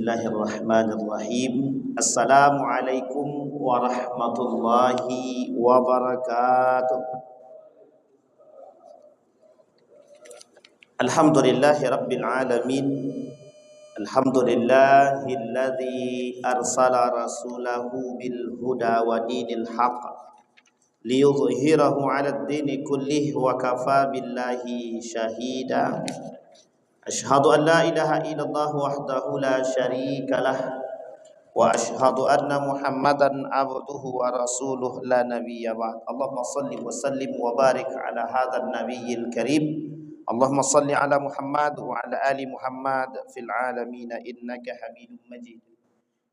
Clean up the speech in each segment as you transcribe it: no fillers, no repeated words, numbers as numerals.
Bismillahirrahmanirrahim. Assalamualaikum warahmatullahi wabarakatuh. Alhamdulillahi rabbil alamin. Alhamdulillahilladzi arsala rasulahu bil huda wa dinil haqq liyudhhirahu 'alad dini kullih wa kafa billahi shahida. Asyhadu an la ilaha illallah wahdahu la syarika lah wa asyhadu anna Muhammadan abduhu wa rasuluh la nabiyya ba'd. Allahumma shalli wa sallim wa barik ala hadzal nabiyil karim. Allahumma shalli ala Muhammad wa ala ali Muhammad fil alamin innaka Hamidum Majid.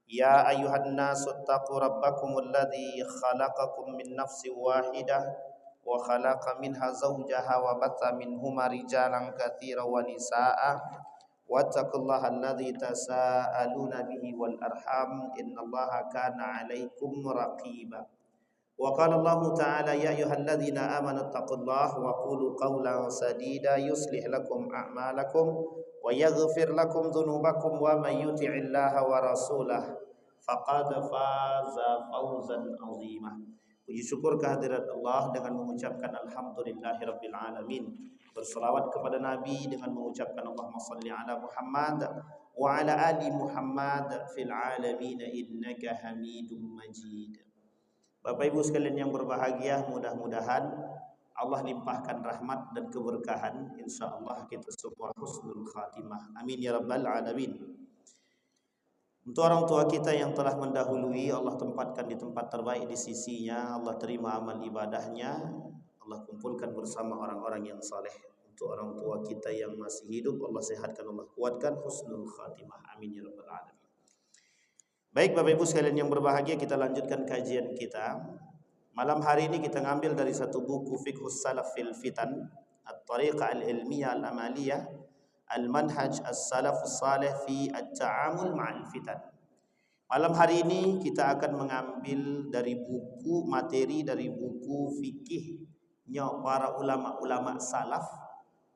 Ya ayyuhan nasu taqu rabbakumul ladzi khalaqakum min nafsin wahidah wa khalaqa minha zawjaha wa batha minhuma rijalan katsiran wa nisaa'a wattaqullaha alladzi tasaaluna bihi wal arham innallaha kana 'alaikum raqiba. Wa qala Allahu ta'ala ya ayyuhalladzina amanu taqullaha wa qulu qawlan sadida yuslih lakum a'malakum wa yaghfir lakum dhunubakum wa may yuti'illaha wa rasulahu faqad faza fawzan 'azima. Puji syukur kehadirat Allah dengan mengucapkan alhamdulillahirabbil alamin. Berselawat kepada Nabi dengan mengucapkan Allahumma shalli ala Muhammad wa ala ali Muhammad fil alamin innaka Hamidum Majid. Bapak Ibu sekalian yang berbahagia, mudah-mudahan Allah limpahkan rahmat dan keberkahan. Insyaallah kita semua husnul khatimah. Amin ya rabbal alamin. Untuk orang tua kita yang telah mendahului, Allah tempatkan di tempat terbaik di sisinya. Allah terima amal ibadahnya. Allah kumpulkan bersama orang-orang yang saleh. Untuk orang tua kita yang masih hidup, Allah sehatkan, Allah kuatkan, husnul khatimah. Amin ya rabbal alamin. Baik Bapak Ibu sekalian yang berbahagia, kita lanjutkan kajian kita. Malam hari ini kita ngambil dari satu buku Fiqhus Salaf fil Fitan, At-Tariqah Al-Ilmiyah Al-Amaliyah, Al-Manhaj As-Salafus Salih fi At-Ta'amul Ma'al Fitan. Malam hari ini kita akan mengambil dari buku, materi dari buku fikihnya para ulama-ulama salaf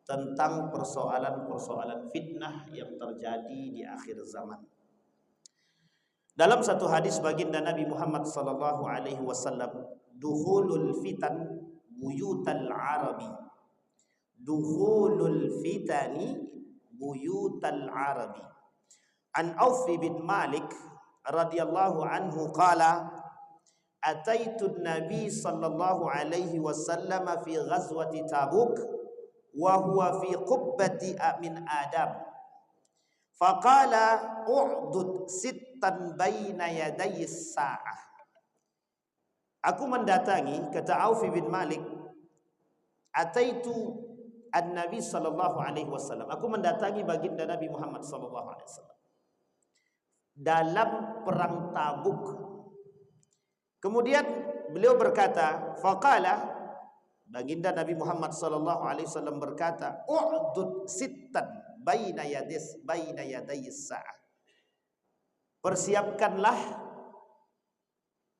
tentang persoalan-persoalan fitnah yang terjadi di akhir zaman. Dalam satu hadis baginda Nabi Muhammad sallallahu alaihi wasallam, dukhulul fitan buyutal arabi. Dukhulul fitani buyutal arabi. An Auf bin Malik radhiyallahu anhu qala ataitu an-nabi sallallahu alaihi wasallam fi ghazwati Tabuk wa huwa fi qubbati min Adam faqala u'dud sittan baina yaday as-sa'ah. Aku mendatangi, kata Auf bin Malik, ataitu an-nabi sallallahu alaihi wasallam, aku mendatangi baginda Nabi Muhammad sallallahu alaihi wasallam dalam perang Tabuk. Kemudian beliau berkata, faqala, baginda Nabi Muhammad sallallahu alaihi wasallam berkata, u'dud sittan baina yaday as-sa'ah. Persiapkanlah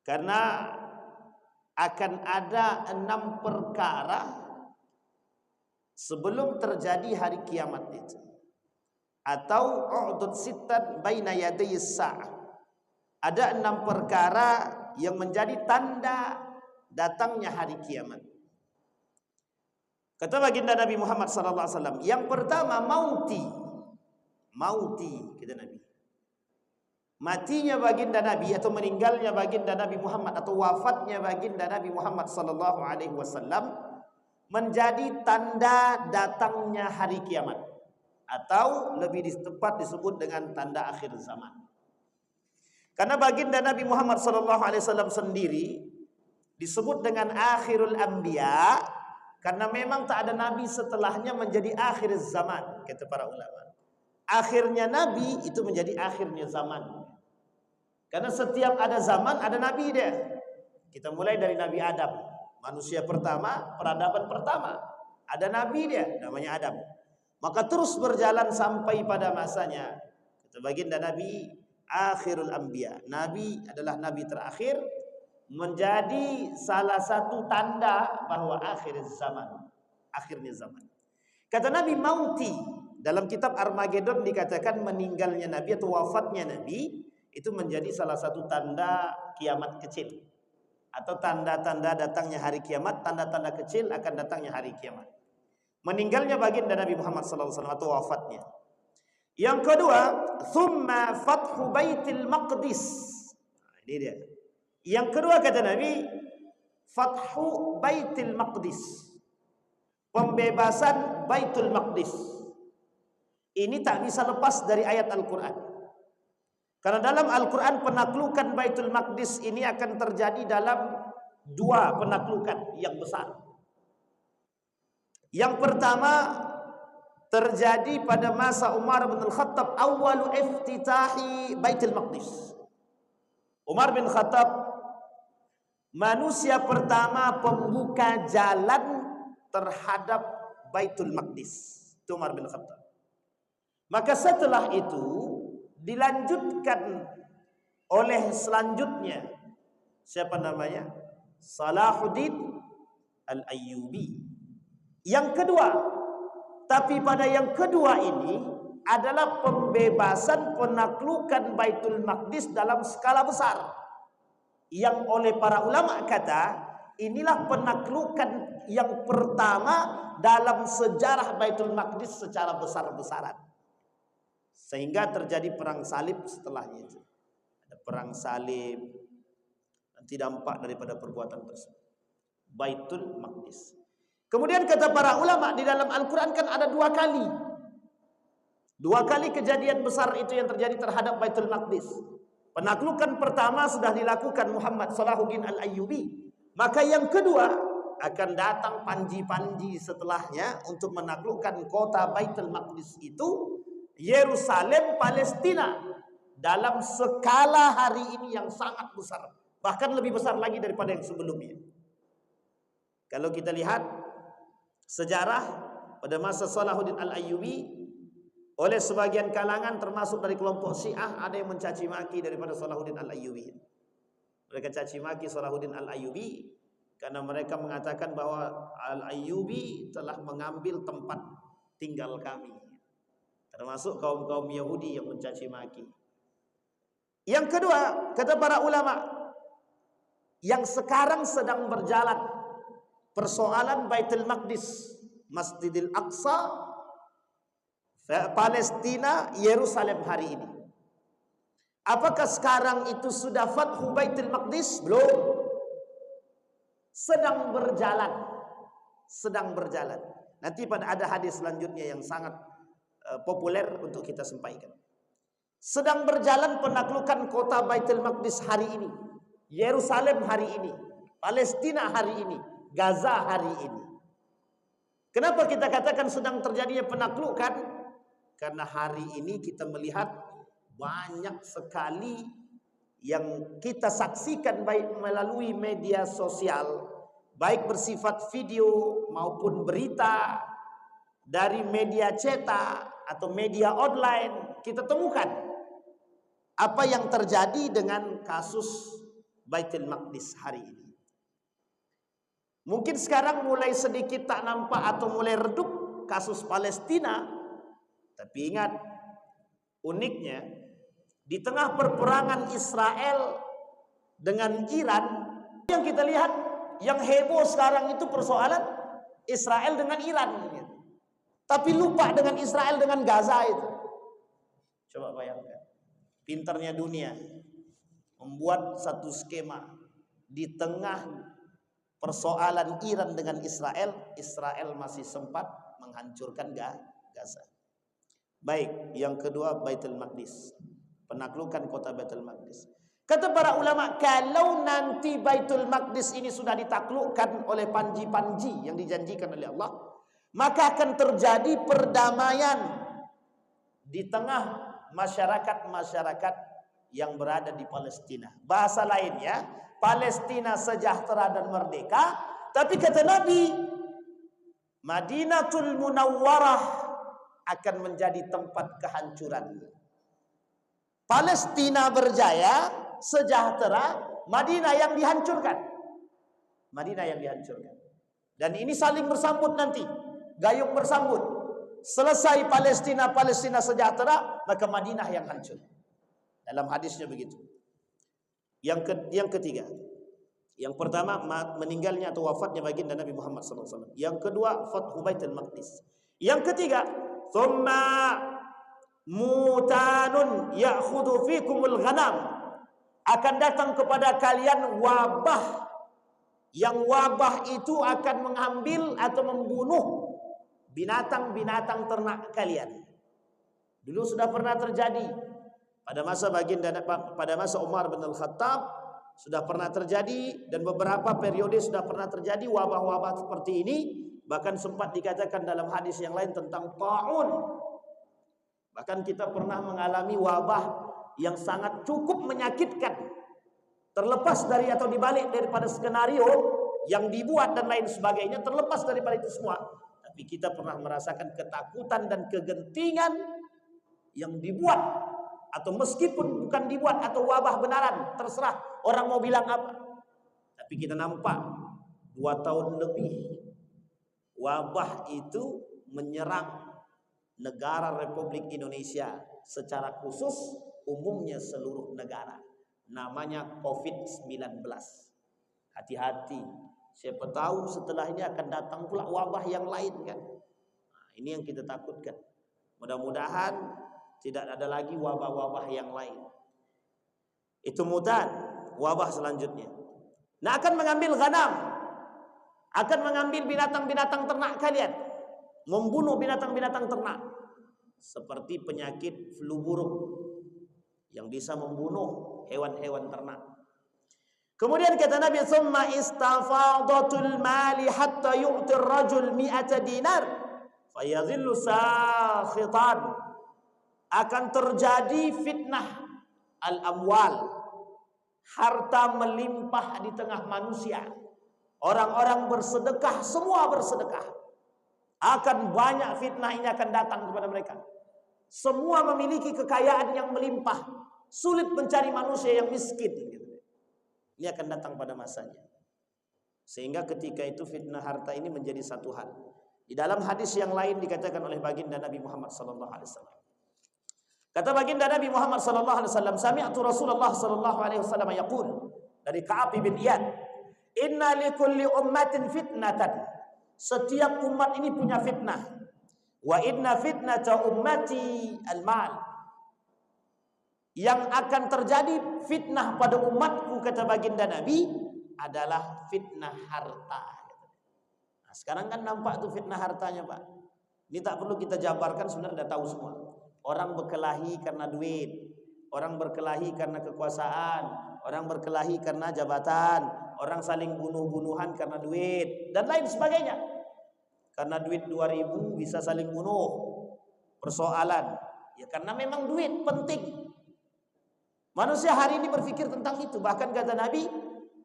karena akan ada 6 perkara sebelum terjadi hari kiamat itu. Atau u'dud sittan baina yaday as-sa'ah. Ada 6 perkara yang menjadi tanda datangnya hari kiamat. Kata baginda Nabi Muhammad sallallahu alaihi wasallam, yang pertama mauti. Kata Nabi. Matinya baginda Nabi atau meninggalnya baginda Nabi Muhammad atau wafatnya baginda Nabi Muhammad sallallahu alaihi wasallam menjadi tanda datangnya hari kiamat, atau lebih tepat disebut dengan tanda akhir zaman. Karena baginda Nabi Muhammad sallallahu alaihi wasallam sendiri disebut dengan akhirul anbiya karena memang tak ada nabi setelahnya menjadi akhir zaman, kata para ulama. Akhirnya nabi itu menjadi akhirnya zaman. Karena setiap ada zaman ada nabi dia. Kita mulai dari Nabi Adam, manusia pertama, peradaban pertama. Ada nabi dia, namanya Adam. Maka terus berjalan sampai pada masanya. Kata baginda Nabi, akhirul anbiya. Nabi adalah nabi terakhir, menjadi salah satu tanda bahwa akhir zaman, akhirnya zaman. Kata Nabi, mauti, Dalam kitab Armageddon dikatakan meninggalnya Nabi atau wafatnya Nabi itu menjadi salah satu tanda kiamat kecil, atau tanda-tanda datangnya hari kiamat, tanda-tanda kecil akan datangnya hari kiamat. Meninggalnya baginda Nabi Muhammad SAW atau wafatnya. Yang kedua, thumma fathu baitil maqdis. Ini dia. Yang kedua kata Nabi, fathu baitil maqdis, pembebasan Baitul Maqdis. Ini tak bisa lepas dari ayat Al-Quran. Karena dalam Al-Quran penaklukan Baitul Maqdis ini akan terjadi dalam dua penaklukan yang besar. Yang pertama terjadi pada masa Umar bin Khattab, awalu iftitahi Baitul Maqdis. Umar bin Khattab manusia pertama pembuka jalan terhadap Baitul Maqdis. Itu Umar bin Khattab. Maka setelah itu dilanjutkan oleh selanjutnya siapa namanya? Salahuddin Al-Ayyubi. Yang kedua, tapi pada yang kedua ini adalah pembebasan penaklukan Baitul Maqdis dalam skala besar, yang oleh para ulama kata inilah penaklukan yang pertama dalam sejarah Baitul Maqdis secara besar-besaran. Sehingga terjadi perang salib setelahnya itu. Ada perang salib, nanti dampak daripada perbuatan tersebut. Baitul Maqdis. Kemudian kata para ulama di dalam Al-Quran kan ada dua kali. Dua kali kejadian besar itu yang terjadi terhadap Baitul Maqdis. Penaklukan pertama sudah dilakukan Muhammad Salahuddin Al-Ayyubi. Maka yang kedua akan datang panji-panji setelahnya untuk menaklukkan kota Baitul Maqdis itu, Yerusalem, Palestina, dalam skala hari ini yang sangat besar, bahkan lebih besar lagi daripada yang sebelumnya. Kalau kita lihat sejarah pada masa Salahuddin Al-Ayyubi, oleh sebagian kalangan termasuk dari kelompok Syiah ada yang mencaci maki daripada Salahuddin Al-Ayyubi. Mereka caci maki Salahuddin Al-Ayyubi karena mereka mengatakan bahwa Al-Ayyubi telah mengambil tempat tinggal kami. Termasuk kaum-kaum Yahudi yang mencaci maki. Yang kedua, kata para ulama, yang sekarang sedang berjalan persoalan Baitul Maqdis, Masjidil Aqsa, Palestina, Yerusalem hari ini. Apakah sekarang itu sudah Fathu Baitul Maqdis? Belum. Sedang berjalan. Sedang berjalan. Nanti pada ada hadis selanjutnya yang sangat populer untuk kita sampaikan. Sedang berjalan penaklukan kota Baitul Maqdis hari ini, Yerusalem hari ini, Palestina hari ini, Gaza hari ini. Kenapa kita katakan sedang terjadinya penaklukan? Karena hari ini kita melihat banyak sekali yang kita saksikan baik melalui media sosial, baik bersifat video maupun berita dari media cetak atau media online, kita temukan apa yang terjadi dengan kasus Baitul Maqdis hari ini. Mungkin sekarang mulai sedikit tak nampak atau mulai redup kasus Palestina, tapi ingat, uniknya di tengah perperangan Israel dengan Iran, yang kita lihat yang heboh sekarang itu persoalan Israel dengan Iran. Tapi lupa dengan Israel dengan Gaza itu. Coba bayangkan. Pintarnya dunia membuat satu skema di tengah persoalan Iran dengan Israel, Israel masih sempat menghancurkan Gaza. Baik, yang kedua Baitul Maqdis. Penaklukan kota Baitul Maqdis. Kata para ulama, kalau nanti Baitul Maqdis ini sudah ditaklukkan oleh panji-panji yang dijanjikan oleh Allah, maka akan terjadi perdamaian di tengah masyarakat-masyarakat yang berada di Palestina. Bahasa lainnya, Palestina sejahtera dan merdeka. Tapi kata Nabi, Madinatul Munawwarah akan menjadi tempat kehancuran. Palestina berjaya, sejahtera, Madinah yang dihancurkan. Madinah yang dihancurkan. Dan ini saling bersambut nanti. Gayung bersambut. selesai Palestina sejahtera, maka Madinah yang hancur. Dalam hadisnya begitu. Yang ketiga, yang pertama meninggalnya atau wafatnya baginda Nabi Muhammad SAW. Yang kedua, Fathu Baitul Maqdis. Yang ketiga, thumma mutanun ya'khudhu fikumul ghanam. Akan datang kepada kalian wabah, yang wabah itu akan mengambil atau membunuh binatang-binatang ternak kalian. Dulu sudah pernah terjadi pada masa Umar bin Al-Khattab, sudah pernah terjadi, dan beberapa periode sudah pernah terjadi wabah-wabah seperti ini. Bahkan sempat dikatakan dalam hadis yang lain tentang ta'un. Bahkan kita pernah mengalami wabah yang sangat cukup menyakitkan, terlepas dari atau dibalik daripada skenario yang dibuat dan lain sebagainya, terlepas daripada itu semua, tapi kita pernah merasakan ketakutan dan kegentingan yang dibuat, atau meskipun bukan dibuat atau wabah benaran, terserah orang mau bilang apa, tapi kita nampak 2 tahun lebih wabah itu menyerang negara Republik Indonesia secara khusus, umumnya seluruh negara. Namanya COVID-19. Hati-hati, siapa tahu setelah ini akan datang pula wabah yang lain kan. Nah, ini yang kita takutkan. Mudah-mudahan tidak ada lagi wabah-wabah yang lain. Itu mutan, wabah selanjutnya. Nah, akan mengambil ghanam, akan mengambil binatang-binatang ternak kalian, membunuh binatang-binatang ternak, seperti penyakit flu burung yang bisa membunuh hewan-hewan ternak. Kemudian kata Nabi, "Tsumma istafadatul mali hatta yu'ti ar-rajul 100 dinar fayadhillu sakhitan." Akan terjadi fitnah al-amwal, harta melimpah di tengah manusia. Orang-orang bersedekah, semua bersedekah. Akan banyak fitnah ini akan datang kepada mereka. Semua memiliki kekayaan yang melimpah, sulit mencari manusia yang miskin. Ini akan datang pada masanya. Sehingga ketika itu fitnah harta ini menjadi satu hal. Di dalam hadis yang lain dikatakan oleh baginda Nabi Muhammad SAW. Kata baginda Nabi Muhammad SAW, "Sami'tu Rasulullah SAW yaqul," dari Ka'ab bin Iyad, "Inna likulli ummatin fitnatan." Setiap umat ini punya fitnah. Wa inna fitnata ummati al-mal. Yang akan terjadi fitnah pada umatku, kata baginda Nabi, adalah fitnah harta. Nah, sekarang kan nampak tuh fitnah hartanya, Pak. Ini tak perlu kita jabarkan, sebenarnya sudah tahu semua. Orang berkelahi karena duit, orang berkelahi karena kekuasaan, orang berkelahi karena jabatan, orang saling bunuh-bunuhan karena duit, dan lain sebagainya. Karena duit 2.000 bisa saling bunuh. Persoalan, ya karena memang duit penting. Manusia hari ini berpikir tentang itu. Bahkan kata Nabi,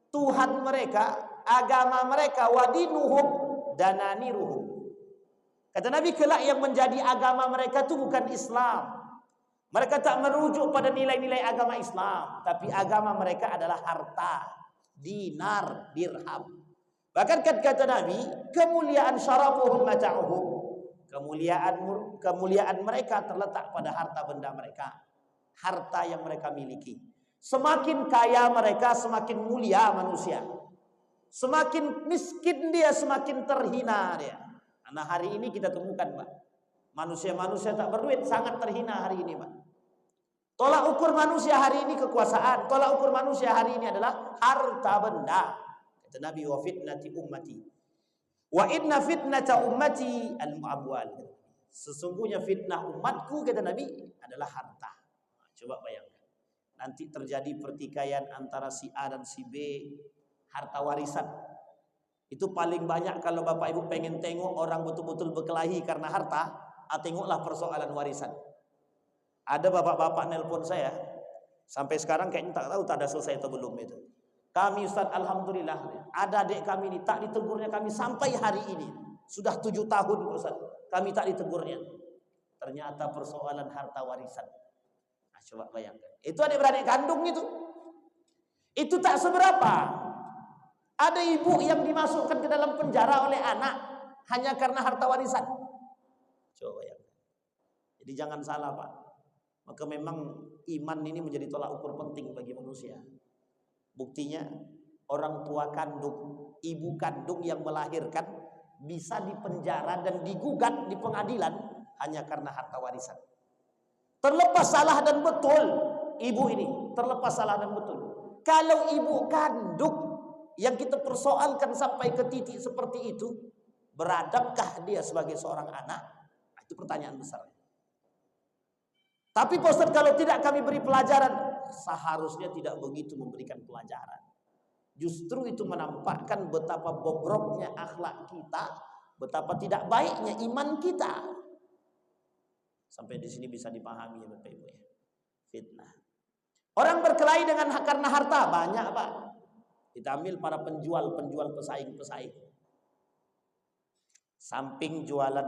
Tuhan mereka, agama mereka, wadinuhum dananiruhum. Kata Nabi, kelak yang menjadi agama mereka itu bukan Islam. Mereka tak merujuk pada nilai-nilai agama Islam, tapi agama mereka adalah harta, dinar, dirham. Bahkan kata Nabi, kemuliaan syarafuhum mata'uhum. Kemuliaan mereka terletak pada harta benda mereka, harta yang mereka miliki. Semakin kaya mereka, semakin mulia manusia. Semakin miskin dia, semakin terhina dia. Nah, hari ini kita temukan, Pak, manusia-manusia tak berduit sangat terhina hari ini, Pak. Tolak ukur manusia hari ini kekuasaan, tolak ukur manusia hari ini adalah harta benda. Kata Nabi, wa fitnati ummati, wa inna fitnata ummati al-amwal. Sesungguhnya fitnah umatku, kata Nabi, adalah harta. Coba bayangkan, nanti terjadi pertikaian antara si A dan si B, harta warisan. Itu paling banyak kalau Bapak Ibu pengen tengok orang betul-betul berkelahi karena harta, tengoklah persoalan warisan. Ada bapak-bapak nelpon saya, sampai sekarang kayaknya tak tahu tak ada selesai atau belum itu. Kami Ustaz, alhamdulillah, ada adik kami ini tak ditegurnya kami sampai hari ini. Sudah 7 tahun Ustaz, kami tak ditegurnya. Ternyata persoalan harta warisan. Nah, coba bayangkan. Itu adik-beradik kandung itu. Itu tak seberapa. Ada ibu yang dimasukkan ke dalam penjara oleh anak hanya karena harta warisan. Coba bayangkan. Jadi jangan salah Pak. Maka memang iman ini menjadi tolak ukur penting bagi manusia. Buktinya orang tua kandung, ibu kandung yang melahirkan bisa dipenjara dan digugat di pengadilan hanya karena harta warisan. Terlepas salah dan betul ibu ini, terlepas salah dan betul. Kalau ibu kandung yang kita persoalkan sampai ke titik seperti itu, beradabkah dia sebagai seorang anak? Itu pertanyaan besar. Tapi Pak Ustaz, kalau tidak kami beri pelajaran, seharusnya tidak begitu memberikan pelajaran. Justru itu menampakkan betapa bobroknya akhlak kita, betapa tidak baiknya iman kita. Sampai di sini bisa dipahami ya Bapak Ibu ya. Fitnah. Orang berkelahi karena harta banyak Pak. Kita ambil para penjual pesaing-pesaing. Samping jualan,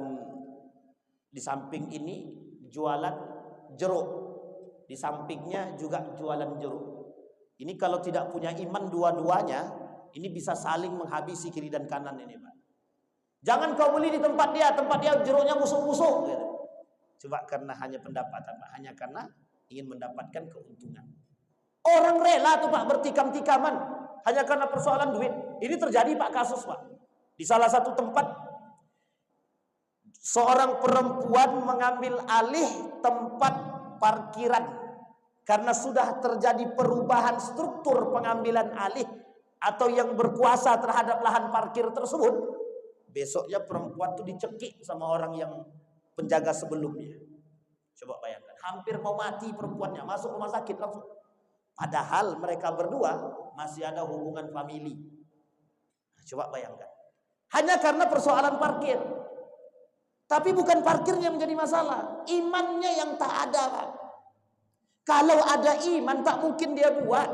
di samping ini jualan jeruk, di sampingnya juga jualan jeruk. Ini kalau tidak punya iman dua-duanya, ini bisa saling menghabisi kiri dan kanan ini Pak. Jangan kau beli di tempat dia jeruknya busuk-busuk gitu. Coba karena hanya pendapatan Pak, hanya karena ingin mendapatkan keuntungan. Orang rela tuh Pak bertikam-tikaman hanya karena persoalan duit. Ini terjadi Pak, kasus Pak. Di salah satu tempat seorang perempuan mengambil alih tempat parkiran karena sudah terjadi perubahan struktur pengambilan alih atau yang berkuasa terhadap lahan parkir tersebut. Besoknya perempuan itu dicekik sama orang yang penjaga sebelumnya. Coba bayangkan, hampir mau mati perempuannya, masuk rumah sakit langsung. Padahal mereka berdua masih ada hubungan famili. Nah, coba bayangkan, hanya karena persoalan parkir. Tapi bukan parkirnya yang menjadi masalah, imannya yang tak ada Pak. Kalau ada iman tak mungkin dia buat.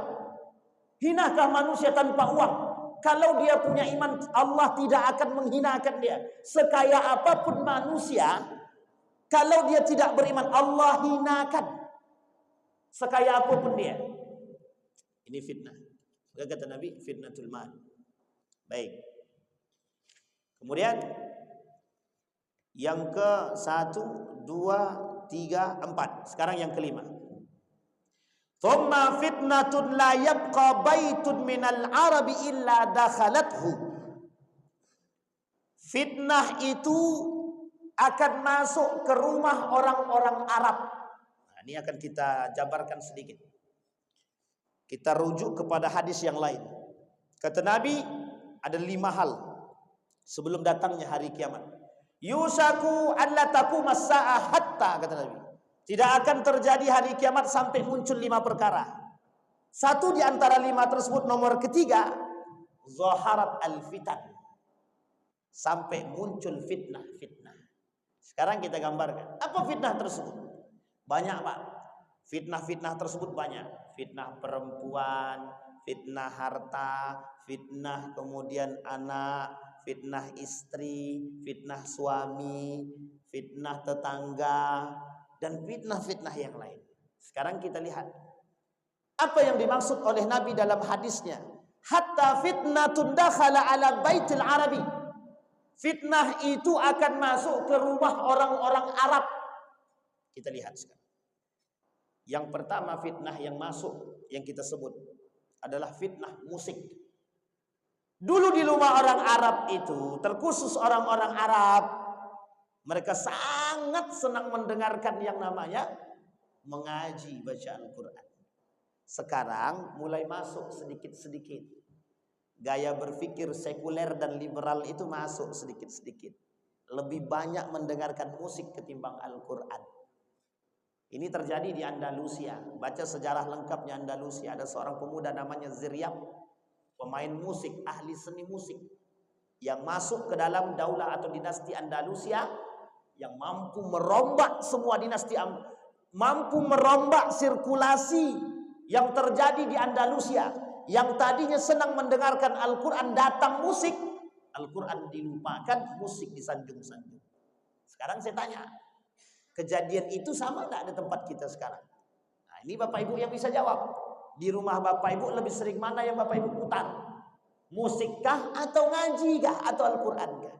Hinakah manusia tanpa uang? Kalau dia punya iman, Allah tidak akan menghinakan dia. Sekaya apapun manusia, kalau dia tidak beriman, Allah hinakan. Sekaya apapun dia. Ini fitnah. Maka kata Nabi, fitnatul mal. Baik. Kemudian yang ke 1, 2, 3, 4. Sekarang yang kelima. Thumma fitnatun la yabqa baitun minal arabi illa dakhalathu. Fitnah itu akan masuk ke rumah orang-orang Arab. Nah, ini akan kita jabarkan sedikit. Kita rujuk kepada hadis yang lain. Kata Nabi, ada 5 hal sebelum datangnya hari kiamat. Yusaku an la taquma as-saa'ah hatta, kata Nabi. Tidak akan terjadi hari kiamat sampai muncul 5 perkara. Satu di antara 5 tersebut, nomor ketiga, zaharat al-fitan. Sampai muncul fitnah-fitnah. Sekarang kita gambarkan. Apa fitnah tersebut? Banyak Pak. Fitnah-fitnah tersebut banyak. Fitnah perempuan, fitnah harta, fitnah kemudian anak, fitnah istri, fitnah suami, fitnah tetangga, dan fitnah-fitnah yang lain. Sekarang kita lihat apa yang dimaksud oleh Nabi dalam hadisnya. Hatta fitnatun dakhala ala baitil arabi. Fitnah itu akan masuk ke rumah orang-orang Arab. Kita lihat sekarang. Yang pertama fitnah yang masuk, yang kita sebut adalah fitnah musik. Dulu di rumah orang Arab itu, terkhusus orang-orang Arab, mereka sangat senang mendengarkan yang namanya mengaji, baca Al-Quran. Sekarang mulai masuk sedikit-sedikit. Gaya berpikir sekuler dan liberal itu masuk sedikit-sedikit. Lebih banyak mendengarkan musik ketimbang Al-Quran. Ini terjadi di Andalusia. Baca sejarah lengkapnya Andalusia. Ada seorang pemuda namanya Ziryab, pemain musik, ahli seni musik, yang masuk ke dalam daulah atau dinasti Andalusia, yang mampu merombak semua dinasti, mampu merombak sirkulasi yang terjadi di Andalusia. Yang tadinya senang mendengarkan Al-Quran, datang musik, Al-Quran dilupakan, musik disanjung-sanjung. Sekarang saya tanya, kejadian itu sama tidak di tempat kita sekarang? Nah, ini Bapak Ibu yang bisa jawab. Di rumah Bapak Ibu lebih sering mana yang Bapak Ibu putar? Musikkah atau ngajikah atau Al-Quran kah?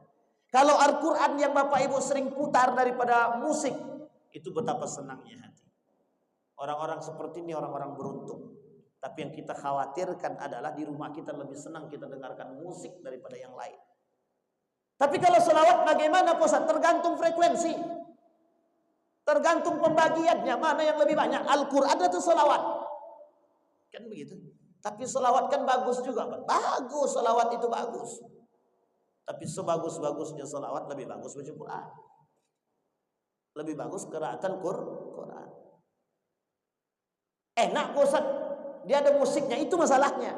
Kalau Al-Quran yang Bapak Ibu sering putar daripada musik, itu betapa senangnya hati. Orang-orang seperti ini orang-orang beruntung. Tapi yang kita khawatirkan adalah di rumah kita lebih senang kita dengarkan musik daripada yang lain. Tapi kalau selawat bagaimana Pak Ustaz? Tergantung frekuensi. Tergantung pembagiannya, mana yang lebih banyak, Al-Quran atau selawat. Kan begitu. Tapi selawat kan bagus juga, Pak. Bagus, selawat itu bagus. Tapi sebagus-bagusnya selawat lebih bagus baca Quran. Lebih bagus qiraatul Quran. Enak Pak Ustaz, dia ada musiknya, itu masalahnya.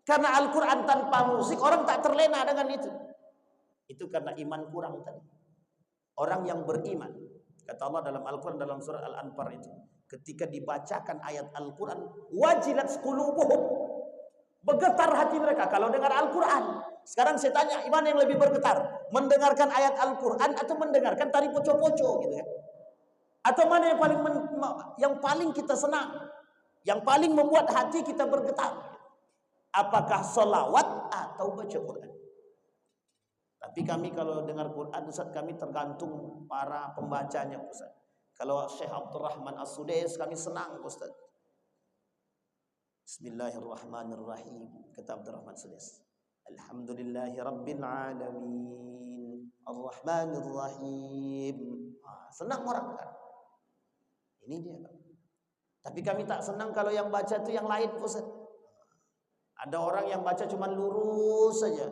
Karena Al-Quran tanpa musik, orang tak terlena dengan itu. Itu karena iman kurang tadi. Orang yang beriman, kata Allah dalam Al-Quran dalam surah Al-Anfal itu, ketika dibacakan ayat Al-Quran, wajilat qulubuhum, bergetar hati mereka kalau dengar Al-Quran. Sekarang saya tanya, mana yang lebih bergetar? Mendengarkan ayat Al-Quran atau mendengarkan tari poco-poco gitu kan? Atau mana yang paling kita senang? Yang paling membuat hati kita bergetar? Apakah selawat atau baca Quran? Tapi kami kalau dengar Quran, Ustaz, kami tergantung para pembacanya, Ustaz. Kalau Syekh Abdurrahman As-Sudais, kami senang, Ustaz. Bismillahirrahmanirrahim. Kata Abdurrahman As-Sudais, Alhamdulillahi Rabbil Alamin, Ar-Rahmanir-Rahim. Senang orang kan? Ini dia, Pak. Tapi kami tak senang kalau yang baca itu yang lain, Ustaz. Ada orang yang baca cuma lurus saja.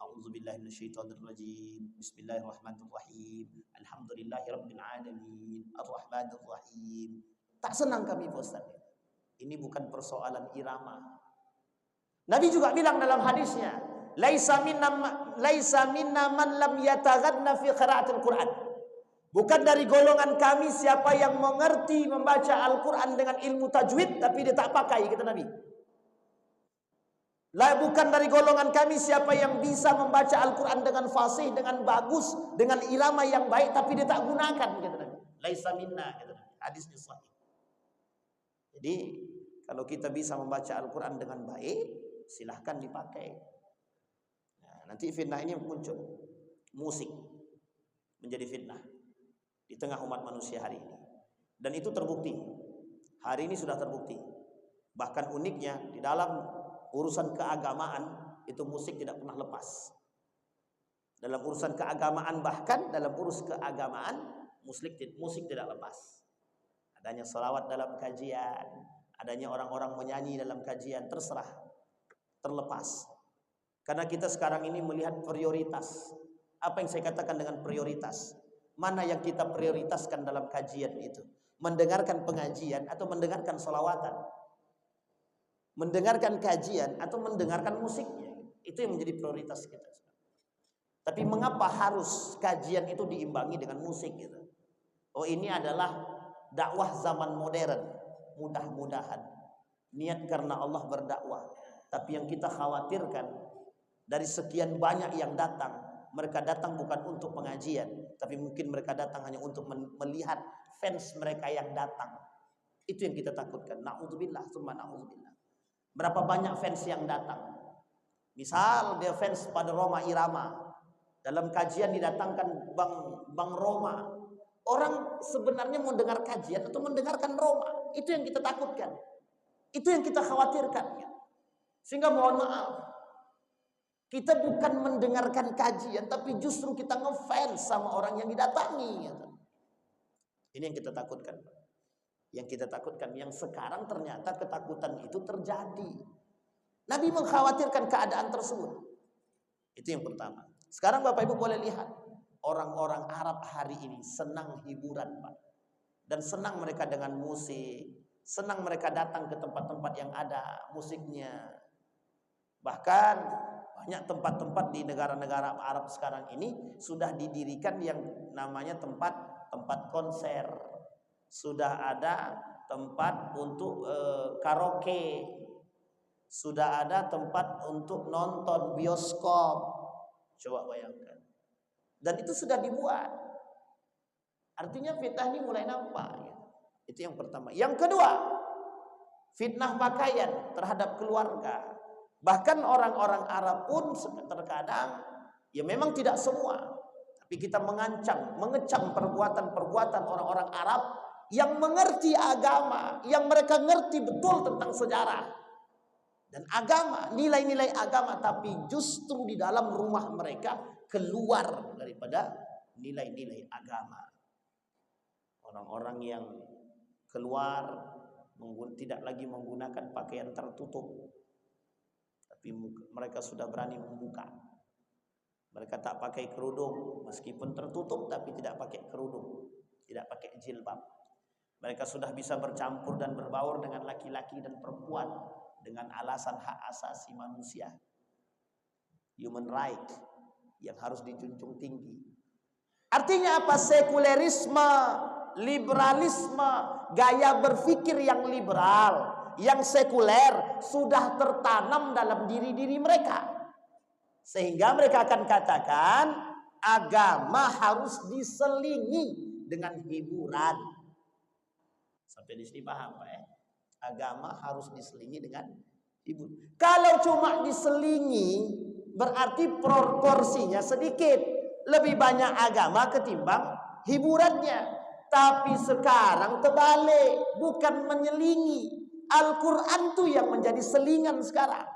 A'udzubillahiminasyaitonirrajim. Bismillahirrahmanirrahim. Alhamdulillahirabbil alamin. Arrahmanirrahim. Tak senang kami, Ustaz. Ini bukan persoalan irama. Nabi juga bilang dalam hadisnya, laisa minna man lam yataghanna fi qiraatil Quran. Bukan dari golongan kami siapa yang mengerti membaca Al-Quran dengan ilmu tajwid tapi dia tak pakai, kata Nabi. Bukan dari golongan kami siapa yang bisa membaca Al-Quran dengan fasih, dengan bagus, dengan irama yang baik tapi dia tak gunakan, kata Nabi. Laisa minna, kata Nabi. Hadisnya sahih. Jadi kalau kita bisa membaca Al-Quran dengan baik, silahkan dipakai. Nah, nanti fitnah ini muncul. Musik menjadi fitnah di tengah umat manusia hari ini. Dan itu terbukti. Hari ini sudah terbukti. Bahkan uniknya di dalam urusan keagamaan itu musik tidak pernah lepas. Dalam urusan keagamaan, bahkan dalam urus keagamaan musik tidak lepas. Adanya salawat dalam kajian, adanya orang-orang menyanyi dalam kajian, terserah, terlepas. Karena kita sekarang ini melihat prioritas. Apa yang saya katakan dengan prioritas? Mana yang kita prioritaskan dalam kajian itu? Mendengarkan pengajian atau mendengarkan salawatan? Mendengarkan kajian atau mendengarkan musiknya? Itu yang menjadi prioritas kita. Tapi mengapa harus kajian itu diimbangi dengan musik gitu? Oh, ini adalah dakwah zaman modern. Mudah-mudahan niat karena Allah berdakwah. Tapi yang kita khawatirkan dari sekian banyak yang datang, mereka datang bukan untuk pengajian, tapi mungkin mereka datang hanya untuk melihat fans mereka yang datang. Itu yang kita takutkan. Na'udzubillah, summa na'udzubillah. Berapa banyak fans yang datang? Misal dia fans pada Roma Irama, dalam kajian didatangkan Bang Roma. Orang sebenarnya mau dengar kajian atau mendengarkan Roma? Itu yang kita takutkan. Itu yang kita khawatirkan. Sehingga mohon maaf, kita bukan mendengarkan kajian, tapi justru kita ngefans sama orang yang didatangi. Ini yang kita takutkan. Yang kita takutkan, yang sekarang ternyata ketakutan itu terjadi. Nabi mengkhawatirkan keadaan tersebut. Itu yang pertama. Sekarang Bapak Ibu boleh lihat, orang-orang Arab hari ini senang hiburan, Pak. Dan senang mereka dengan musik, senang mereka datang ke tempat-tempat yang ada musiknya. Bahkan banyak tempat-tempat di negara-negara Arab sekarang ini sudah didirikan yang namanya tempat konser. Sudah ada tempat untuk karaoke. Sudah ada tempat untuk nonton bioskop. Coba bayangkan. Dan itu sudah dibuat. Artinya fitnah ini mulai nampak. Itu yang pertama. Yang kedua, fitnah pakaian terhadap keluarga. Bahkan orang-orang Arab pun terkadang, ya memang tidak semua, Tapi kita mengecam perbuatan-perbuatan orang-orang Arab yang mengerti agama, yang mereka ngerti betul tentang sejarah dan agama, nilai-nilai agama, tapi justru di dalam rumah mereka keluar daripada nilai-nilai agama. Orang-orang yang keluar tidak lagi menggunakan pakaian tertutup, tapi mereka sudah berani membuka. Mereka tak pakai kerudung, meskipun tertutup tapi tidak pakai kerudung, tidak pakai jilbab. Mereka sudah bisa bercampur dan berbaur dengan laki-laki dan perempuan dengan alasan hak asasi manusia, human right yang harus dijunjung tinggi. Artinya apa? Sekulerisme, liberalisme, gaya berpikir yang liberal, yang sekuler sudah tertanam dalam diri-diri mereka. Sehingga mereka akan katakan agama harus diselingi dengan hiburan. Sampai di sini paham Pak ya? Agama harus diselingi dengan hiburan. Kalau cuma diselingi berarti proporsinya sedikit. Lebih banyak agama ketimbang hiburannya. Tapi sekarang terbalik, bukan menyelingi. Al-Quran tuh yang menjadi selingan sekarang.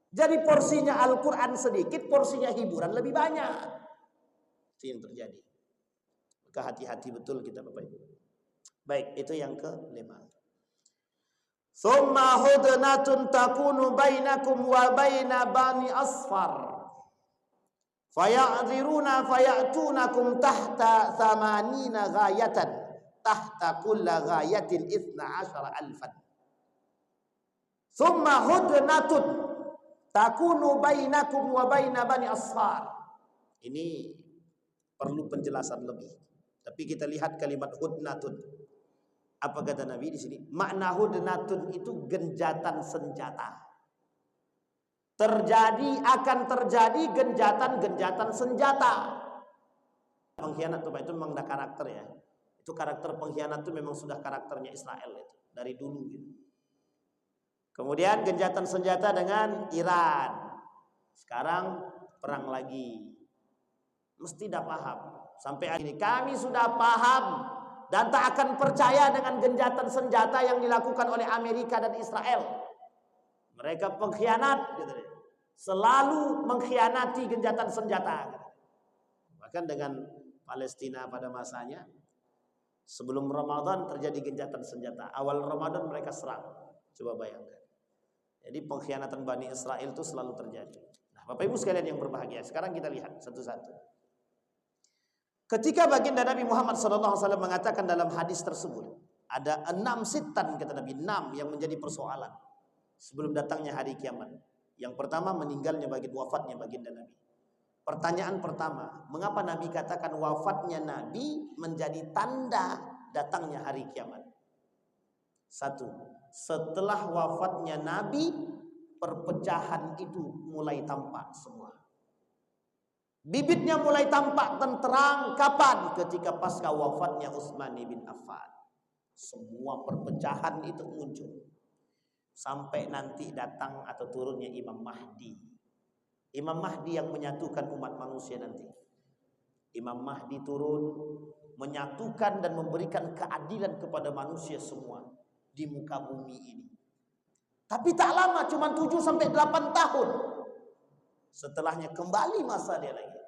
Jadi porsinya Al-Quran sedikit, porsinya hiburan lebih banyak. Itu yang terjadi. Maka hati-hati betul kita Bapak Ibu. Baik, itu yang kelima. Summa hudnatun takunu bainakum wa baina bani asfar. Faya'dziruna faya'tunakum tahta thamanina ghayatan tahta kulla ghayatin 12,000. Summa hudnatun takunu bainakum wa baina bani asfar. Ini perlu penjelasan lebih. Tapi kita lihat kalimat hudnatun. Apa kata Nabi di sini? Makna hudnatun itu genjatan senjata. Akan terjadi genjatan-genjatan senjata. Pengkhianat itu memang ada karakter ya. Itu karakter pengkhianat itu memang sudah karakternya Israel itu dari dulu gitu. Kemudian genjatan senjata dengan Iran. Sekarang perang lagi. Mesti dah paham. Sampai hari ini kami sudah paham dan tak akan percaya dengan genjatan senjata yang dilakukan oleh Amerika dan Israel. Mereka pengkhianat gitu. Selalu mengkhianati genjatan senjata. Bahkan dengan Palestina pada masanya, sebelum Ramadan terjadi genjatan senjata. Awal Ramadan mereka serang. Coba bayangkan. Jadi pengkhianatan Bani Israel itu selalu terjadi. Nah, Bapak Ibu sekalian yang berbahagia, sekarang kita lihat satu-satu. Ketika baginda Nabi Muhammad SAW mengatakan dalam hadis tersebut, ada 6 sitan kata Nabi, 6 yang menjadi persoalan sebelum datangnya hari kiamat. Yang pertama meninggalnya wafatnya baginda Nabi. Pertanyaan pertama, mengapa Nabi katakan wafatnya Nabi menjadi tanda datangnya hari kiamat? Satu, setelah wafatnya Nabi, perpecahan itu mulai tampak semua. Bibitnya mulai tampak dan terang kapan? Ketika pasca wafatnya Utsman bin Affan. Semua perpecahan itu muncul. Sampai nanti datang atau turunnya Imam Mahdi. Imam Mahdi yang menyatukan umat manusia nanti. Imam Mahdi turun menyatukan dan memberikan keadilan kepada manusia semua di muka bumi ini. Tapi tak lama, cuma 7-8 tahun. Setelahnya kembali masa dia lagi.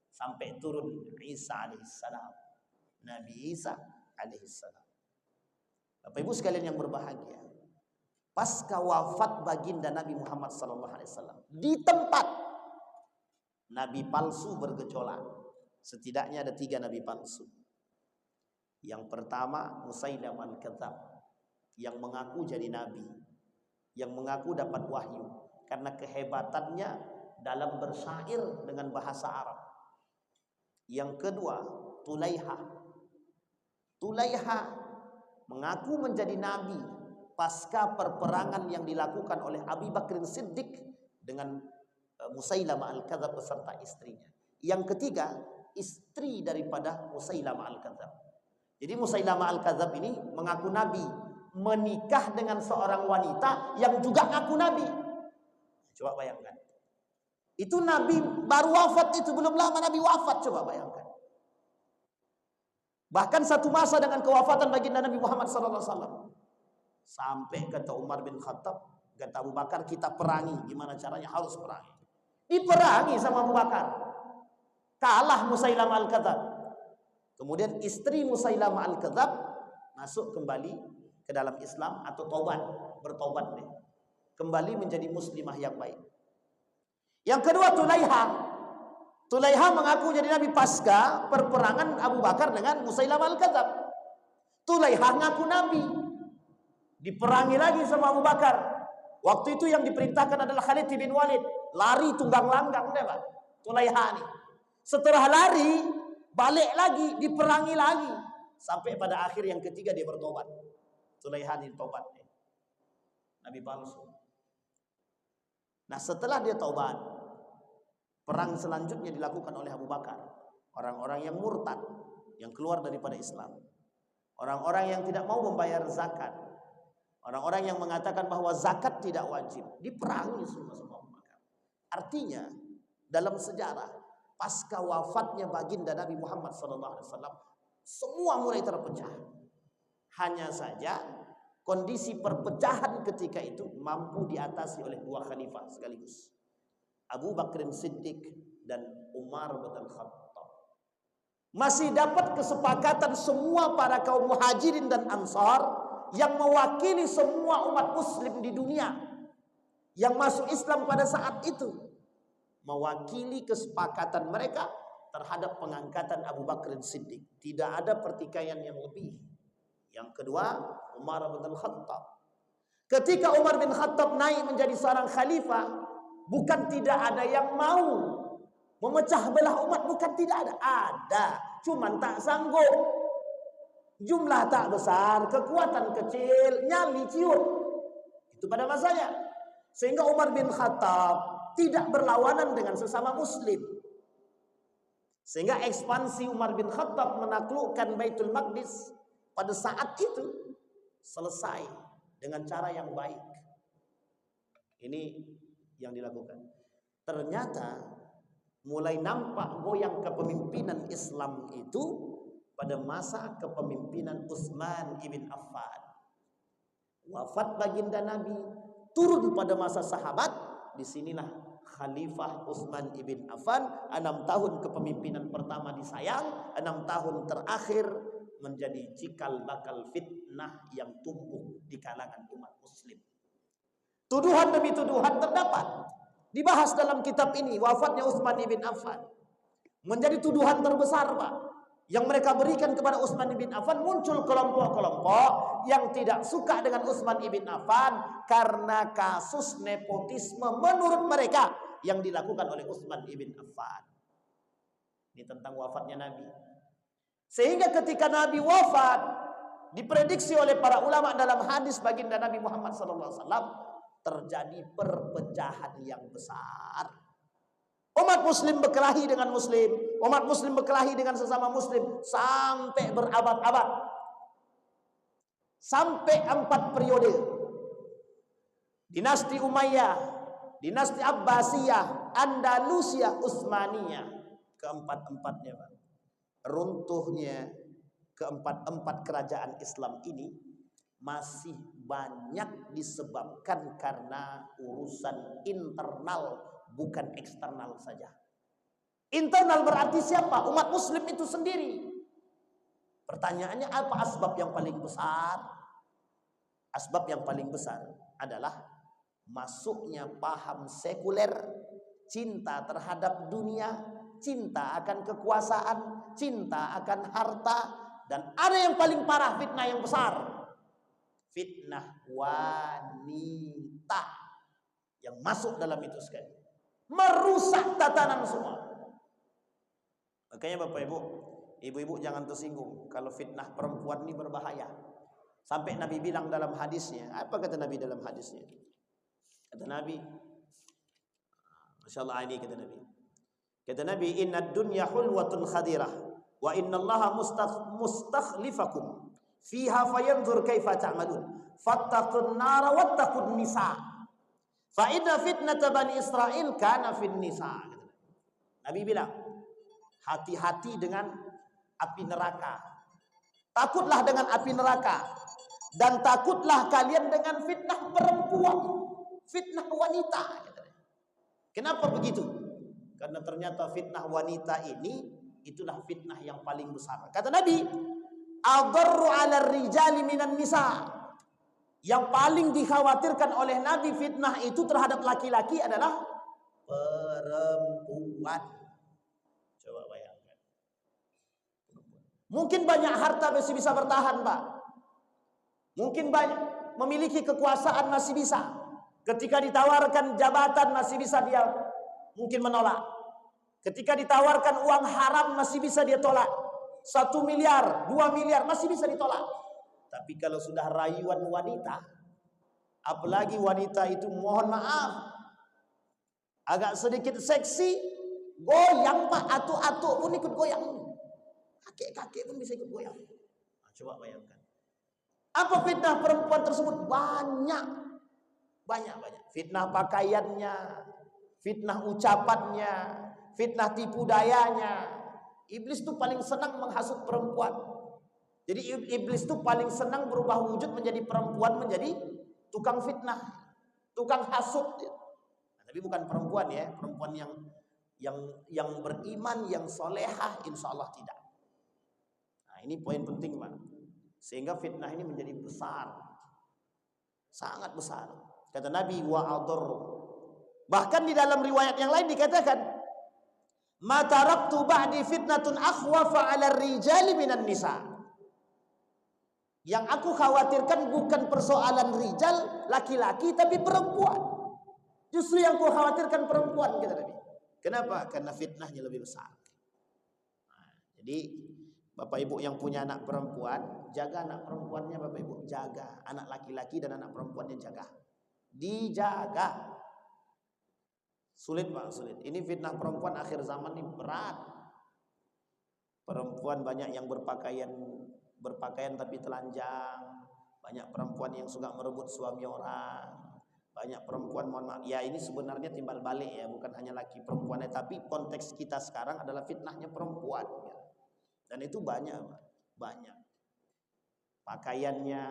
Sampai turun Isa alaihissalam. Nabi Isa alaihissalam. Bapak Ibu sekalian yang berbahagia. Pasca wafat baginda Nabi Muhammad SAW, di tempat nabi palsu bergejolak. Setidaknya ada 3 nabi palsu. Yang pertama Musailamah al-Kadzab, yang mengaku jadi nabi, yang mengaku dapat wahyu karena kehebatannya dalam bersyair dengan bahasa Arab. Yang kedua Tulaiha. Tulaiha mengaku menjadi nabi pasca perperangan yang dilakukan oleh Abu Bakar Siddiq dengan Musailamah al-Kadzab beserta istrinya. Yang ketiga, istri daripada Musailamah al-Kadzab. Jadi Musailamah al-Kadzab ini mengaku nabi, menikah dengan seorang wanita yang juga ngaku nabi. Coba bayangkan. Itu Nabi baru wafat, itu belum lama Nabi wafat, coba bayangkan. Bahkan satu masa dengan kewafatan baginda Nabi Muhammad SAW, sampai kata Umar bin Khattab, kata Abu Bakar, kita perangi. Gimana caranya? Harus perangi. Diperangi sama Abu Bakar, kalah Musailamah Al-Kadzab. Kemudian istri Musailamah Al-Kadzab masuk kembali ke dalam Islam atau tobat, bertobat deh, kembali menjadi muslimah yang baik. Yang kedua Tulaiha mengaku jadi nabi pasca perperangan Abu Bakar dengan Musailamah Al-Kadzab. Tulaiha ngaku nabi, diperangi lagi sama Abu Bakar. Waktu itu yang diperintahkan adalah Khalid bin Walid, lari tunggang langgang deh Pak. Tulaiha nih. Setelah lari, balik lagi, diperangi lagi. Sampai pada akhir yang ketiga dia bertobat. Tulaiha ini tobat. Nabi palsu. Nah setelah dia tobat, perang selanjutnya dilakukan oleh Abu Bakar. Orang-orang yang murtad, yang keluar daripada Islam. Orang-orang yang tidak mau membayar zakat. Orang-orang yang mengatakan bahwa zakat tidak wajib. Diperangi semua sama Abu Bakar. Artinya dalam sejarah pasca wafatnya baginda Nabi Muhammad SAW, semua mulai terpecah. Hanya saja kondisi perpecahan ketika itu mampu diatasi oleh dua khalifah sekaligus, Abu Bakr Siddiq dan Umar bin Khattab. Masih dapat kesepakatan semua para kaum muhajirin dan ansar yang mewakili semua umat muslim di dunia yang masuk Islam pada saat itu, mewakili kesepakatan mereka terhadap pengangkatan Abu Bakr Siddiq. Tidak ada pertikaian yang lebih. Yang kedua, Umar bin Khattab. Ketika Umar bin Khattab naik menjadi seorang khalifah, bukan tidak ada yang mau memecah belah umat, bukan tidak ada. Ada, cuman tak sanggup. Jumlah tak besar, kekuatan kecil, nyali ciut. Itu pada masanya. Sehingga Umar bin Khattab tidak berlawanan dengan sesama muslim. Sehingga ekspansi Umar bin Khattab menaklukkan Baitul Maqdis pada saat itu selesai dengan cara yang baik. Ini yang dilakukan. Ternyata mulai nampak goyang kepemimpinan Islam itu pada masa kepemimpinan Utsman ibn Affan. Wafat baginda Nabi, turun pada masa sahabat. Disinilah Khalifah Utsman ibn Affan, 6 tahun kepemimpinan pertama disayang, 6 tahun terakhir menjadi cikal bakal fitnah yang tumbuh di kalangan umat muslim. Tuduhan demi tuduhan terdapat dibahas dalam kitab ini. Wafatnya Utsman ibn Affan menjadi tuduhan terbesar Pak yang mereka berikan kepada Utsman ibn Affan. Muncul kelompok-kelompok yang tidak suka dengan Utsman ibn Affan karena kasus nepotisme menurut mereka yang dilakukan oleh Utsman ibn Affan. Ini tentang wafatnya Nabi. Sehingga ketika Nabi wafat, diprediksi oleh para ulama dalam hadis baginda Nabi Muhammad SAW, terjadi perpecahan yang besar. Umat muslim berkelahi dengan muslim, umat muslim berkelahi dengan sesama muslim sampai berabad-abad, sampai 4 periode. Dinasti Umayyah, dinasti Abbasiyah, Andalusia, Utsmaniyah, keempat-empatnya Pak. Runtuhnya keempat-empat kerajaan Islam ini masih banyak disebabkan karena urusan internal, bukan eksternal saja. Internal berarti siapa? Umat muslim itu sendiri. Pertanyaannya apa asbab yang paling besar? Asbab yang paling besar adalah masuknya paham sekuler, cinta terhadap dunia, cinta akan kekuasaan, cinta akan harta, dan ada yang paling parah, fitnah yang besar. Fitnah wanita yang masuk dalam itu sekali. Merusak tatanan semua. Makanya Bapak Ibu, ibu-ibu jangan tersinggung kalau fitnah perempuan ini berbahaya. Sampai Nabi bilang dalam hadisnya, apa kata Nabi dalam hadisnya? Kata Nabi, Masya Allah, ini kata Nabi. Kata Nabi, inna dunya hulwatun khadirah wa inna allaha mustakhlifakum fiha fayanzur kaifa ta'malun fattaqun nara wattaqun nisa. Fa inna fitnata Bani Israil kana fin nisa. Nabi bilang, hati-hati dengan api neraka. Takutlah dengan api neraka. Dan takutlah kalian dengan fitnah perempuan, fitnah wanita. Kenapa begitu? Karena ternyata fitnah wanita ini itulah fitnah yang paling besar. Kata Nabi, adarru 'ala rijali minan nisa. Yang paling dikhawatirkan oleh Nabi fitnah itu terhadap laki-laki adalah perempuan. Coba bayangkan. Mungkin banyak harta masih bisa bertahan, Pak. Mungkin banyak memiliki kekuasaan masih bisa. Ketika ditawarkan jabatan masih bisa dia mungkin menolak. Ketika ditawarkan uang haram masih bisa dia tolak. 1 miliar, 2 miliar masih bisa ditolak. Tapi kalau sudah rayuan wanita, apalagi wanita itu mohon maaf agak sedikit seksi, goyang Pak, atuk-atuk pun ikut goyang. Kakek-kakek pun bisa ikut goyang. Nah, coba bayangkan. Apa fitnah perempuan tersebut? Banyak. Fitnah pakaiannya, fitnah ucapannya, fitnah tipu dayanya. Iblis itu paling senang menghasut perempuan. Jadi iblis itu paling senang berubah wujud menjadi perempuan, menjadi tukang fitnah, tukang hasut. Nah, tapi bukan perempuan ya, perempuan yang beriman, yang solehah, insya Allah tidak. Nah, ini poin penting, Pak. Sehingga fitnah ini menjadi besar, sangat besar. Kata Nabi, wa adur. Bahkan di dalam riwayat yang lain dikatakan, ma taraktu ba'di fitnatun akhwafa 'ala rijali minan nisa. Yang aku khawatirkan bukan persoalan rijal, laki-laki, tapi perempuan. Justru yang aku khawatirkan perempuan, kata Nabi. Kenapa? Karena fitnahnya lebih besar. Nah, jadi Bapak Ibu yang punya anak perempuan, jaga anak perempuannya Bapak Ibu. Jaga anak laki-laki dan anak perempuannya, jaga. Dijaga. Sulit Pak, sulit. Ini fitnah perempuan akhir zaman ini berat. Perempuan banyak yang berpakaian tapi telanjang, banyak perempuan yang suka merebut suami orang, banyak perempuan, mohon maaf, ya ini sebenarnya timbal balik ya, bukan hanya laki perempuannya, tapi konteks kita sekarang adalah fitnahnya perempuan ya. Dan itu banyak pakaiannya,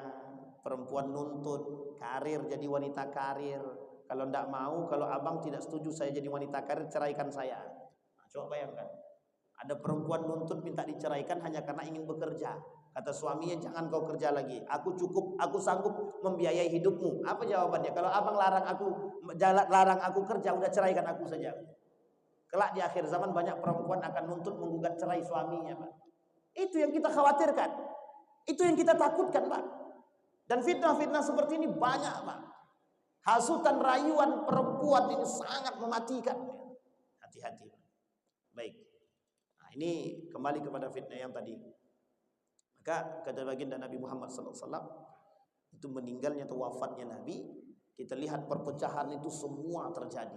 perempuan nuntut karir, jadi wanita karir. Kalau tidak mau, kalau abang tidak setuju saya jadi wanita karir, ceraikan saya. Nah, coba bayangkan, ada perempuan nuntut minta diceraikan hanya karena ingin bekerja. Kata suaminya, jangan kau kerja lagi, aku sanggup membiayai hidupmu. Apa jawabannya? Kalau abang larang aku kerja, udah ceraikan aku saja. Kelak di akhir zaman banyak perempuan akan nuntut menggugat cerai suaminya, Pak. Itu yang kita khawatirkan, itu yang kita takutkan, Pak. Dan fitnah-fitnah seperti ini banyak, Pak. Hasutan rayuan perempuan ini sangat mematikan. Hati-hati. Baik. Nah, ini kembali kepada fitnah yang tadi. Maka kata baginda Nabi Muhammad SAW, itu meninggalnya atau wafatnya Nabi, kita lihat perpecahan itu semua terjadi.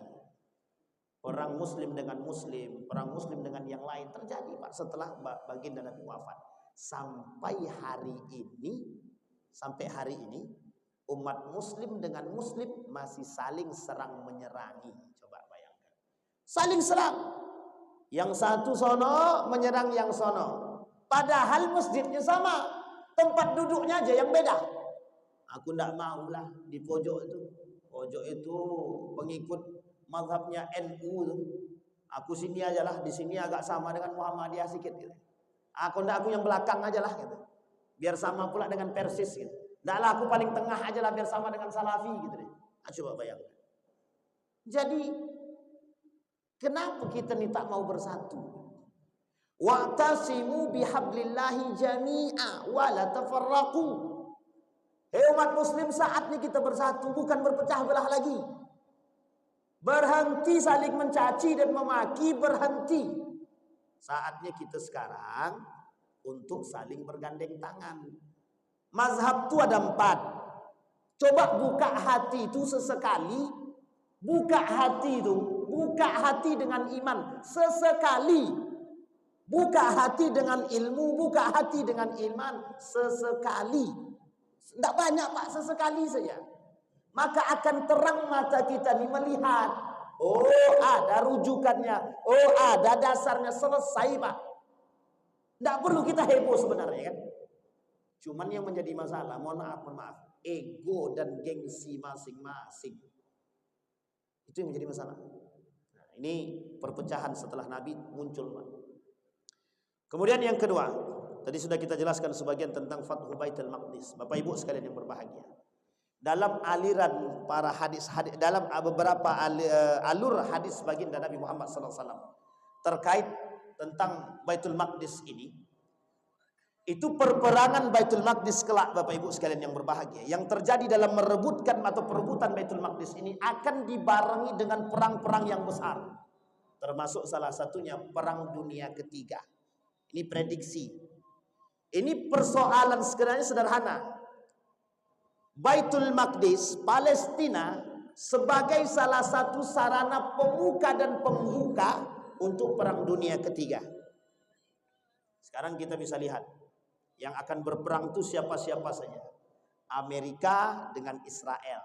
Orang muslim dengan muslim, orang muslim dengan yang lain terjadi, Pak, setelah baginda Nabi wafat. Sampai hari ini umat muslim dengan muslim masih saling serang menyerangi. Coba bayangkan. Saling serang. Yang satu sono menyerang yang sono. Padahal masjidnya sama, tempat duduknya aja yang beda. Aku tidak maulah di pojok itu. Pojok itu pengikut mazhabnya NU itu. Aku sini aja lah, di sini agak sama dengan Muhammadiyah sedikit gitu. Aku yang belakang aja lah gitu. Biar sama pula dengan Persis gitu. Ndaklah aku paling tengah aja lah biar sama dengan Salafi gitu deh. Nah, coba bayangkan. Jadi kenapa kita nih tak mau bersatu? Wa'tasimu bihablillahi jami'a wa la tafarraqu. Hei umat muslim, saatnya kita bersatu, bukan berpecah belah lagi. Berhenti saling mencaci dan memaki, berhenti. Saatnya kita sekarang untuk saling bergandeng tangan. Mazhab itu ada 4. Coba buka hati itu sesekali. Buka hati itu, buka hati dengan iman sesekali. Buka hati dengan ilmu, buka hati dengan iman sesekali. Tidak banyak, Pak, sesekali saja. maka akan terang mata kita nih melihat. Oh, ada rujukannya. Oh, ada dasarnya. Selesai, Pak. Tidak perlu kita heboh sebenarnya kan. Cuman yang menjadi masalah, mohon maaf, ego dan gengsi masing-masing. Itu yang menjadi masalah. Nah, ini perpecahan setelah Nabi muncul, Pak. Kemudian yang kedua, tadi sudah kita jelaskan sebagian tentang Fathu Baitul Maqdis. Bapak Ibu sekalian yang berbahagia. Dalam aliran para hadis dalam beberapa alur hadis baginda Nabi Muhammad SAW terkait tentang Baitul Maqdis ini, itu perperangan Baitul Maqdis kelak, Bapak Ibu sekalian yang berbahagia, yang terjadi dalam merebutkan atau perebutan Baitul Maqdis ini akan dibarengi dengan perang-perang yang besar, termasuk salah satunya Perang Dunia Ketiga. Ini prediksi. Ini persoalan sebenarnya sederhana. Baitul Maqdis, Palestina, sebagai salah satu sarana pemuka dan pembuka untuk Perang Dunia Ketiga. Sekarang kita bisa lihat yang akan berperang itu siapa-siapa saja. Amerika dengan Israel.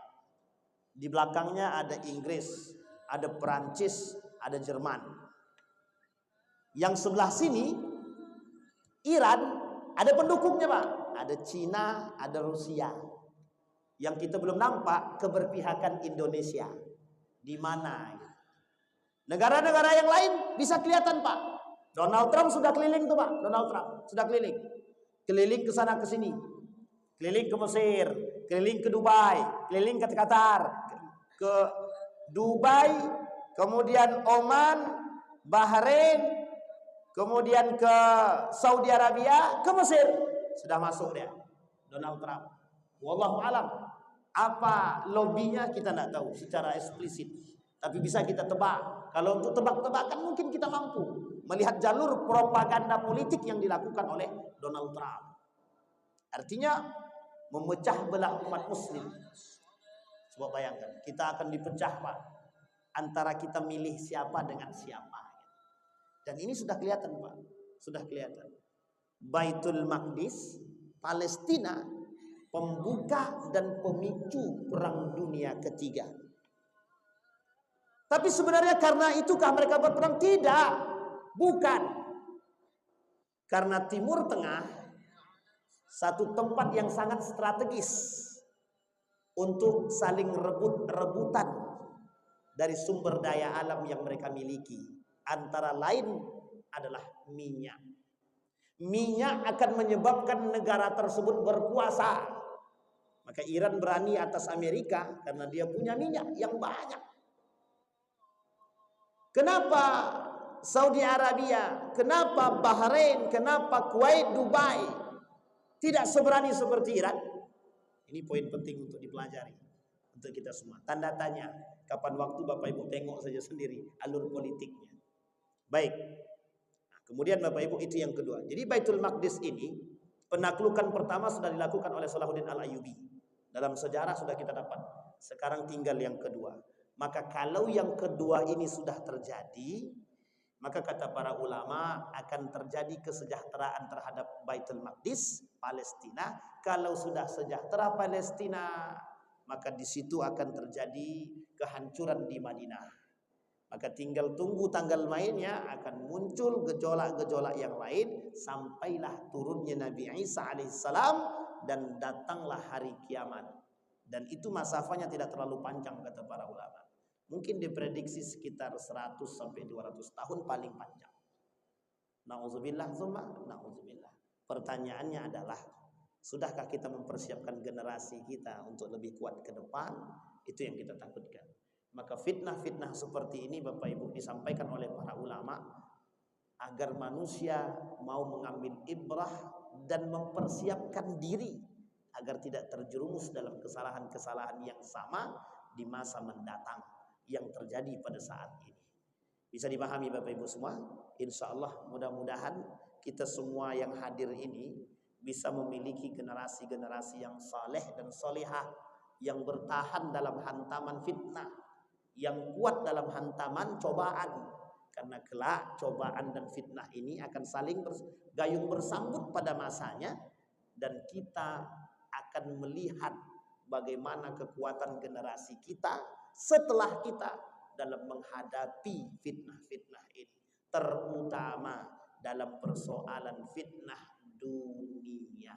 Di belakangnya ada Inggris, ada Perancis, ada Jerman. Yang sebelah sini Iran, ada pendukungnya, Pak. Ada Cina, ada Rusia. Yang kita belum nampak keberpihakan Indonesia. Di mana? Negara-negara yang lain bisa kelihatan, Pak. Donald Trump sudah keliling tuh, Pak. Donald Trump sudah keliling. Keliling ke sana ke sini. Keliling ke Mesir, keliling ke Dubai, keliling ke Qatar, ke Dubai, kemudian Oman, Bahrain, kemudian ke Saudi Arabia, ke Mesir. Sudah masuk dia, Donald Trump. Wallahu alam. Apa lobbynya kita tidak tahu secara eksplisit. Tapi bisa kita tebak. Kalau untuk tebak-tebakan mungkin kita mampu melihat jalur propaganda politik yang dilakukan oleh Donald Trump. Artinya memecah belah umat muslim. Coba bayangkan, kita akan dipecah, Pak, antara kita milih siapa dengan siapa. Dan ini sudah kelihatan, Pak. Sudah kelihatan. Baitul Maqdis, Palestina, pembuka dan pemicu Perang Dunia Ketiga. Tapi sebenarnya karena itukah mereka berperang? Tidak. Bukan. Karena Timur Tengah satu tempat yang sangat strategis untuk saling rebut-rebutan dari sumber daya alam yang mereka miliki. Antara lain adalah minyak. Minyak akan menyebabkan negara tersebut berkuasa. Maka Iran berani atas Amerika karena dia punya minyak yang banyak. Kenapa Saudi Arabia, kenapa Bahrain, kenapa Kuwait, Dubai tidak seberani seperti Iran? Ini poin penting untuk dipelajari untuk kita semua. Tanda tanya, kapan waktu Bapak Ibu tengok saja sendiri alur politiknya. Baik. Nah, kemudian Bapak Ibu itu yang kedua. Jadi Baitul Maqdis ini penaklukan pertama sudah dilakukan oleh Salahuddin Al-Ayyubi. Dalam sejarah sudah kita dapat. Sekarang tinggal yang kedua. Maka kalau yang kedua ini sudah terjadi, maka kata para ulama akan terjadi kesejahteraan terhadap Baitul Maqdis, Palestina. Kalau sudah sejahtera Palestina, maka di situ akan terjadi kehancuran di Madinah. Maka tinggal tunggu tanggal mainnya, akan muncul gejolak-gejolak yang lain sampailah turunnya Nabi Isa alaihissalam dan datanglah hari kiamat. Dan itu masafanya tidak terlalu panjang kata para ulama. Mungkin diprediksi sekitar 100 sampai 200 tahun paling panjang. Nauzubillah tsumma nauzubillah. Pertanyaannya adalah, sudahkah kita mempersiapkan generasi kita untuk lebih kuat ke depan? Itu yang kita takutkan. Maka fitnah-fitnah seperti ini Bapak Ibu disampaikan oleh para ulama agar manusia mau mengambil ibrah dan mempersiapkan diri agar tidak terjerumus dalam kesalahan-kesalahan yang sama di masa mendatang yang terjadi pada saat ini. Bisa dipahami Bapak Ibu semua? Insya Allah mudah-mudahan kita semua yang hadir ini bisa memiliki generasi-generasi yang saleh dan solihah, yang bertahan dalam hantaman fitnah, yang kuat dalam hantaman cobaan. Karena kelak cobaan dan fitnah ini akan saling gayung bersambut pada masanya, dan kita akan melihat bagaimana kekuatan generasi kita setelah kita dalam menghadapi fitnah-fitnah ini, terutama dalam persoalan fitnah dunia.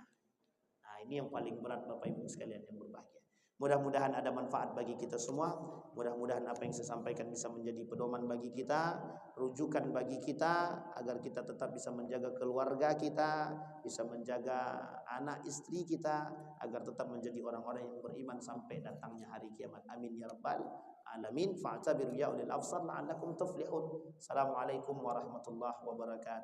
Nah, ini yang paling berat Bapak Ibu sekalian yang berbahagia. Mudah-mudahan ada manfaat bagi kita semua. Mudah-mudahan apa yang saya sampaikan bisa menjadi pedoman bagi kita, rujukan bagi kita, agar kita tetap bisa menjaga keluarga kita, bisa menjaga anak istri kita, agar tetap menjadi orang-orang yang beriman sampai datangnya hari kiamat. Amin ya rabbal alamin. Fa'tabiru ya ulil absar la'allakum tuflihun. Assalamualaikum warahmatullahi wabarakatuh.